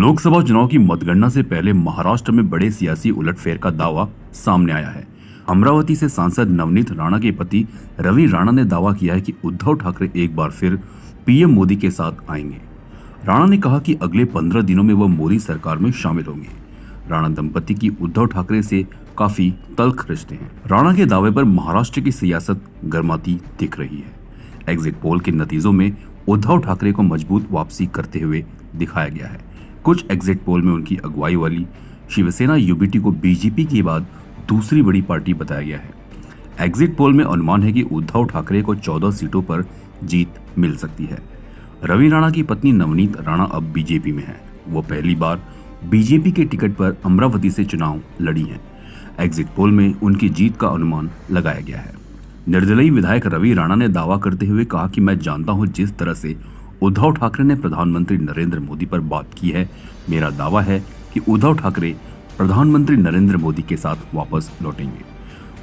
लोकसभा चुनाव की मतगणना से पहले महाराष्ट्र में बड़े सियासी उलटफेर का दावा सामने आया है। अमरावती से सांसद नवनीत राणा के पति रवि राणा ने दावा किया है कि उद्धव ठाकरे एक बार फिर पीएम मोदी के साथ आएंगे। राणा ने कहा कि अगले 15 दिनों में वह मोदी सरकार में शामिल होंगे। राणा दंपति की उद्धव ठाकरे से काफी तल्ख रिश्ते हैं। राणा के दावे पर महाराष्ट्र की सियासत गर्माती दिख रही है। एग्जिट पोल के नतीजों में उद्धव ठाकरे को मजबूत वापसी करते हुए दिखाया गया है। कुछ एग्जिट पोल में उनकी अगुवाई वाली शिवसेना यूबीटी को बीजेपी के बाद दूसरी बड़ी पार्टी बताया गया है। एग्जिट पोल में अनुमान है कि उद्धव ठाकरे को 14 सीटों पर जीत मिल सकती है। रवि राणा की पत्नी नवनीत राणा अब बीजेपी में है। वो पहली बार बीजेपी के टिकट पर अमरावती से चुनाव लड़ी हैं। एग्जिट पोल में उनकी जीत का अनुमान लगाया गया है। निर्दलीय विधायक रवि राणा ने दावा करते हुए कहा कि मैं जानता हूं जिस तरह से उद्धव ठाकरे ने प्रधानमंत्री नरेंद्र मोदी पर बात की है, मेरा दावा है कि उद्धव ठाकरे प्रधानमंत्री नरेंद्र मोदी के साथ वापस लौटेंगे,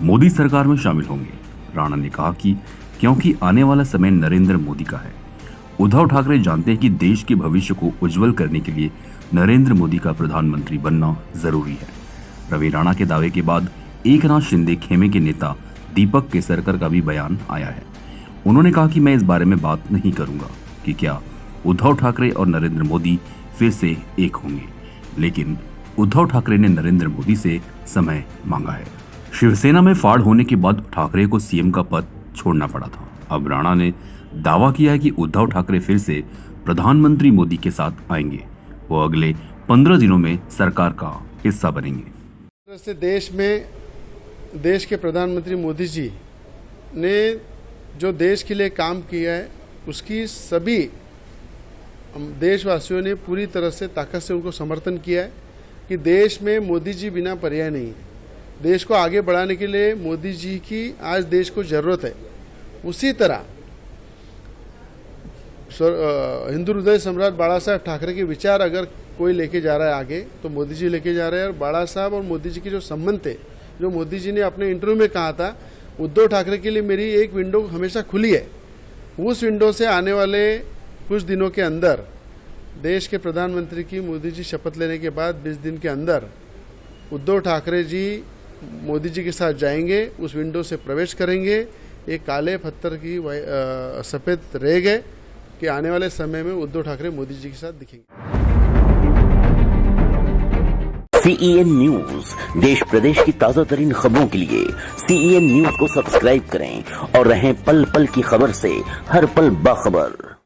मोदी सरकार में शामिल होंगे। राणा ने कहा कि क्योंकि आने वाला समय नरेंद्र मोदी का है। उद्धव ठाकरे जानते हैं कि देश के भविष्य को उज्जवल करने के लिए नरेंद्र मोदी का प्रधानमंत्री बनना जरूरी है। रवि राणा के दावे के बाद एकनाथ शिंदे खेमे के नेता दीपक केसरकर का भी बयान आया है। उन्होंने कहा कि मैं इस बारे में बात नहीं करूंगा कि क्या उद्धव ठाकरे और नरेंद्र मोदी फिर से एक होंगे, लेकिन उद्धव ठाकरे ने नरेंद्र मोदी से समय मांगा है। शिवसेना में फाड़ होने के बाद ठाकरे को सीएम का पद छोड़ना पड़ा था। अब राणा ने दावा किया है कि उद्धव ठाकरे फिर से प्रधानमंत्री मोदी के साथ आएंगे। वो अगले 15 दिनों में सरकार का हिस्सा बनेंगे। से देश के प्रधानमंत्री मोदी जी ने जो देश के लिए काम किया है, उसकी सभी देशवासियों ने पूरी तरह से ताकत से उनको समर्थन किया है कि देश में मोदी जी बिना पर्याय नहीं है। देश को आगे बढ़ाने के लिए मोदी जी की आज देश को जरूरत है। उसी तरह हिंदू हृदय सम्राट बाला साहब ठाकरे के विचार अगर कोई लेके जा रहा है आगे, तो मोदी जी लेके जा रहे हैं। और बाला साहब और मोदी जी के जो संबंध थे, जो मोदी जी ने अपने इंटरव्यू में कहा था, उद्धव ठाकरे के लिए मेरी एक विंडो हमेशा खुली है। उस विंडो से आने वाले कुछ दिनों के अंदर देश के प्रधानमंत्री की मोदी जी शपथ लेने के बाद 20 दिन के अंदर उद्धव ठाकरे जी मोदी जी के साथ जाएंगे, उस विंडो से प्रवेश करेंगे। एक काले पत्थर की सफेद रेग है कि आने वाले समय में उद्धव ठाकरे मोदी जी के साथ दिखेंगे। CEN न्यूज देश प्रदेश की ताजा तरीन खबरों के लिए CEN न्यूज को सब्सक्राइब करें और रहें पल पल की खबर से हर पल बाखबर।